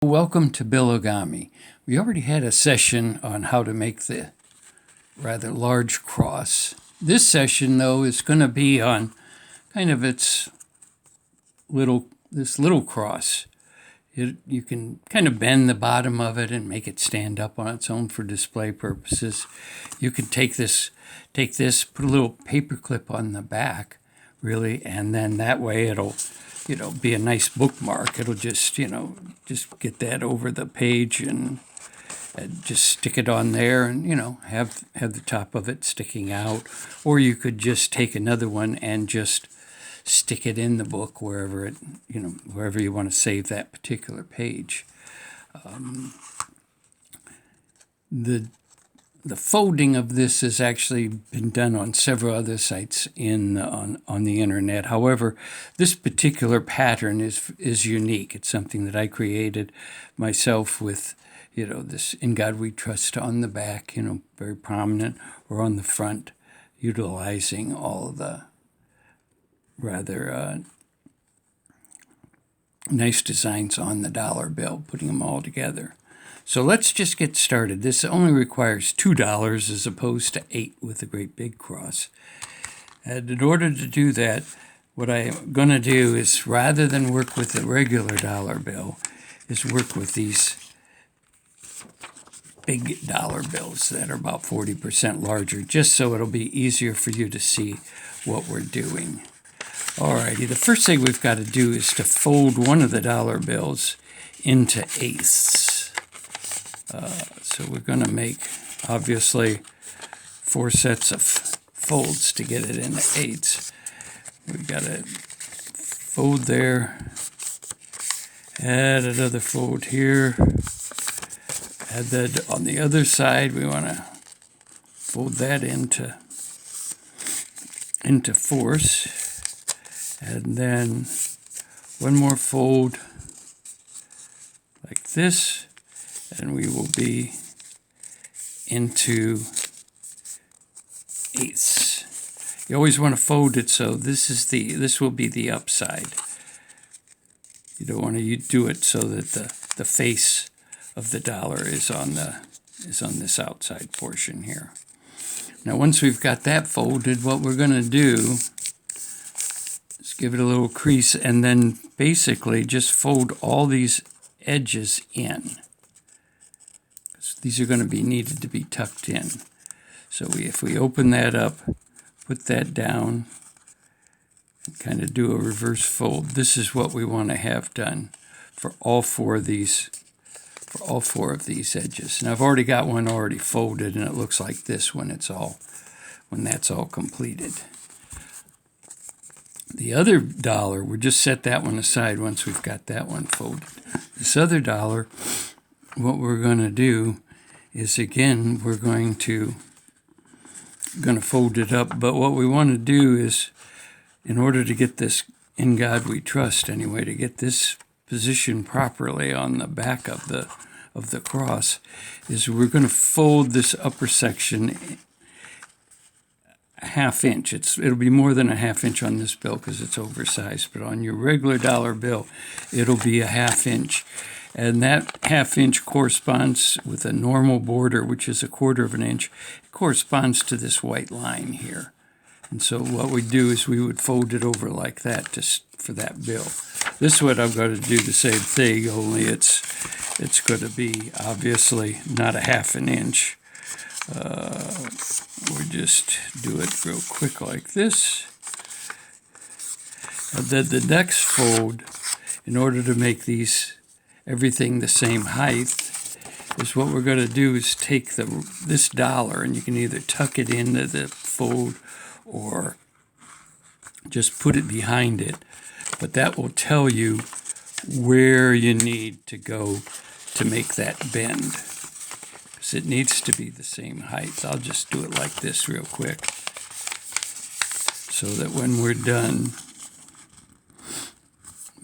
Welcome to Bill-O-Gami. We already had a session on how to make the rather large cross. This session, though, is going to be on kind of this little cross. You can kind of bend the bottom of it and make it stand up on its own for display purposes. You can take this, put a little paper clip on the back, really, and then that way it'll be a nice bookmark. It'll just get that over the page and just stick it on there and, have the top of it sticking out. Or you could just take another one and just stick it in the book wherever you want to save that particular page. The folding of this has actually been done on several other sites on the internet. However, this particular pattern is unique. It's something that I created myself with, this "In God We Trust" on the back, very prominent, or on the front, utilizing all the rather nice designs on the dollar bill, putting them all together. So let's just get started. This only requires $2 as opposed to $8 with a great big cross. And in order to do that, what I'm going to do is, rather than work with the regular dollar bill, is work with these big dollar bills that are about 40% larger, just so it'll be easier for you to see what we're doing. Alrighty, the first thing we've got to do is to fold one of the dollar bills into eighths. So we're going to make, obviously, 4 sets of folds to get it into eighths. We've got to fold there, add another fold here, add that on the other side. We want to fold that into fourths, and then one more fold like this, and we will be into eighths. You always want to fold it so this will be the upside. You don't want to do it so that the face of the dollar is on this outside portion here. Now, once we've got that folded, what we're going to do is give it a little crease and then basically just fold all these edges in. These are going to be needed to be tucked in. So if we open that up, put that down, and kind of do a reverse fold, this is what we want to have done for all four of these edges. Now, I've already got one already folded, and it looks like this when that's all completed. The other dollar, we'll just set that one aside once we've got that one folded. This other dollar, what we're going to do is, again, we're going to fold it up. But what we want to do is, in order to get this "In God We Trust," anyway, to get this positioned properly on the back of the cross, is we're going to fold this upper section a ½ inch. It'll be more than a ½ inch on this bill because it's oversized, but on your regular dollar bill, it'll be a ½ inch. And that ½ inch corresponds with a normal border, which is a 1/4 inch. It corresponds to this white line here. And so what we do is we would fold it over like that just for that bill. This one I'm going to do the same thing, only it's going to be obviously not a ½ inch. We just do it real quick like this. And then the next fold, in order to make everything the same height, is what we're going to do is take this dollar, and you can either tuck it into the fold or just put it behind it. But that will tell you where you need to go to make that bend, because it needs to be the same height. I'll just do it like this real quick so that when we're done,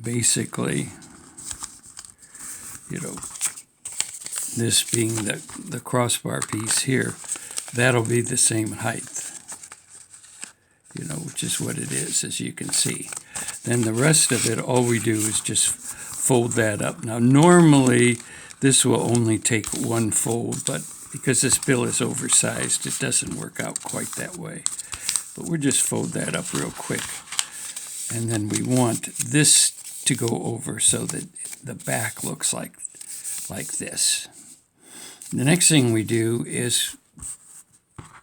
basically, this being the crossbar piece here, that'll be the same height, which is what it is, as you can see. Then the rest of it, all we do is just fold that up. Now normally this will only take one fold, but because this bill is oversized, it doesn't work out quite that way. But we'll just fold that up real quick. And then we want this to go over so that the back looks like this. The next thing we do is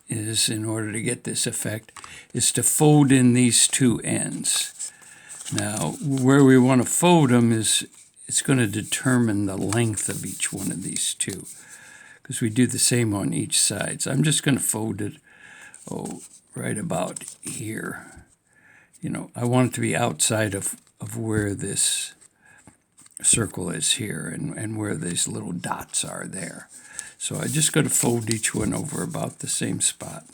in order to get this effect, is to fold in these two ends. Now, where we want to fold them is, it's going to determine the length of each one of these two, because we do the same on each side. So I'm just going to fold it, right about here. You know, I want it to be outside of where this circle is here and where these little dots are there. So I just got to fold each one over about the same spot.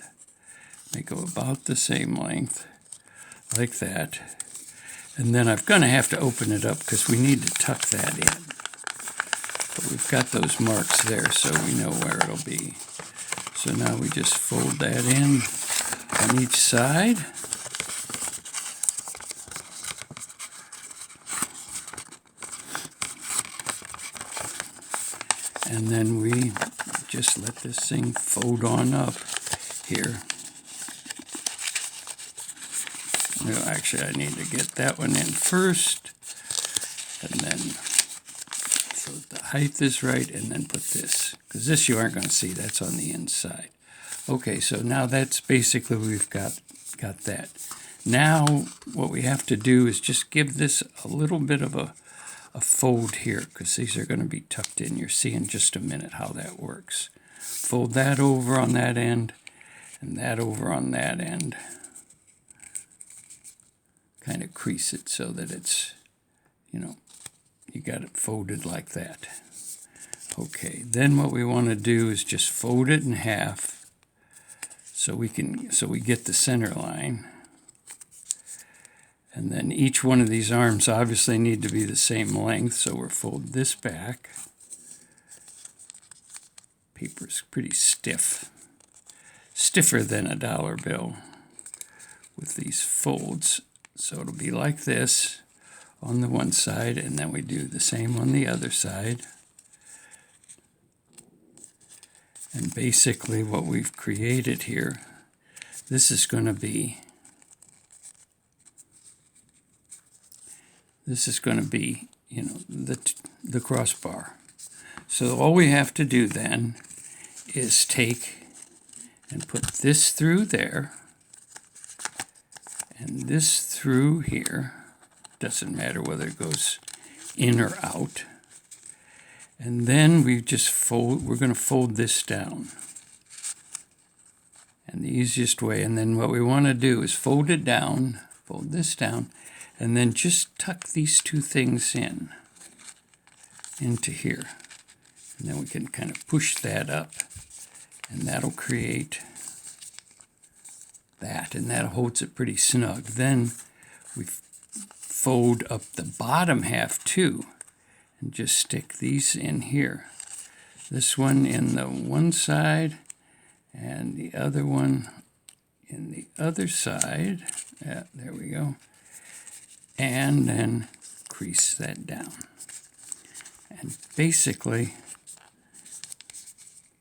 Make them about the same length, like that. And then I'm going to have to open it up because we need to tuck that in. But we've got those marks there, so we know where it'll be. So now we just fold that in on each side. And then we just let this thing fold on up here. No, actually, I need to get that one in first. And then, so the height is right, and then put this. Because this you aren't going to see, that's on the inside. Okay, so now that's basically, we've got that. Now, what we have to do is just give this a little bit of a fold here, because these are going to be tucked in. You'll see in just a minute how that works. Fold that over on that end, and that over on that end. Kind of crease it so that it's, you know, you got it folded like that. Okay, then what we want to do is just fold it in half so we get the center line. And then each one of these arms obviously need to be the same length, so we'll fold this back. Paper's pretty stiff. Stiffer than a dollar bill with these folds. So it'll be like this on the one side, and then we do the same on the other side. And basically what we've created here, this is going to be you know, the crossbar. So all we have to do then is take and put this through there and this through here. Doesn't matter whether it goes in or out. And then we're going to fold this down. And the easiest way, and then what we want to do is fold it down, fold this down, and then just tuck these two things into here. And then we can kind of push that up, and that'll create that, and that holds it pretty snug. Then we fold up the bottom half too, and just stick these in here. This one in the one side, and the other one in the other side. Yeah, there we go. And then crease that down. And basically,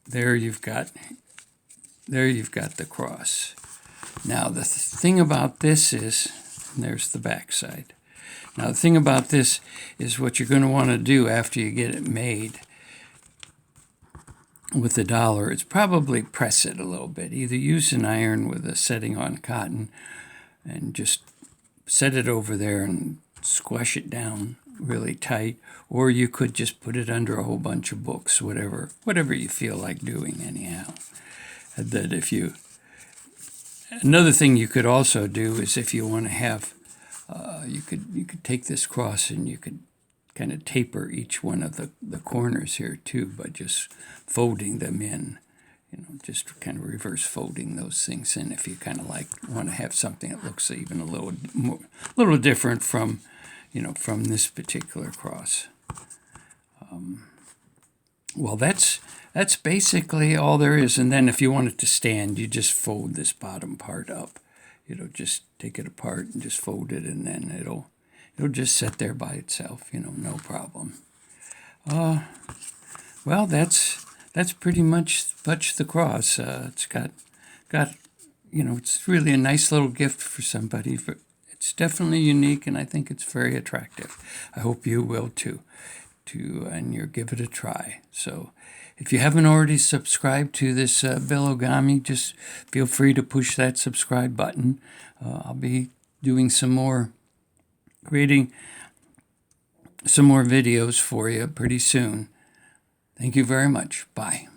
there you've got the cross. Now the thing about this is, and there's the back side. Now the thing about this is what you're going to want to do after you get it made with the dollar is probably press it a little bit. Either use an iron with a setting on cotton and just set it over there and squash it down really tight, or you could just put it under a whole bunch of books, whatever you feel like doing anyhow. That another thing you could also do is if you want to have, you could take this cross and you could kind of taper each one of the corners here too by just folding them in. You know, just kind of reverse folding those things in if you kind of want to have something that looks even a little different from, you know, from this particular cross. Well, that's basically all there is. And then if you want it to stand, you just fold this bottom part up. You know, just take it apart and just fold it, and then it'll It'll just sit there by itself, no problem. Well, that's pretty much the cross. It's got it's really a nice little gift for somebody. It's definitely unique, and I think it's very attractive. I hope you will too. And you give it a try. So, if you haven't already subscribed to this Bill-O-Gami, just feel free to push that subscribe button. I'll be doing creating some more videos for you pretty soon. Thank you very much. Bye.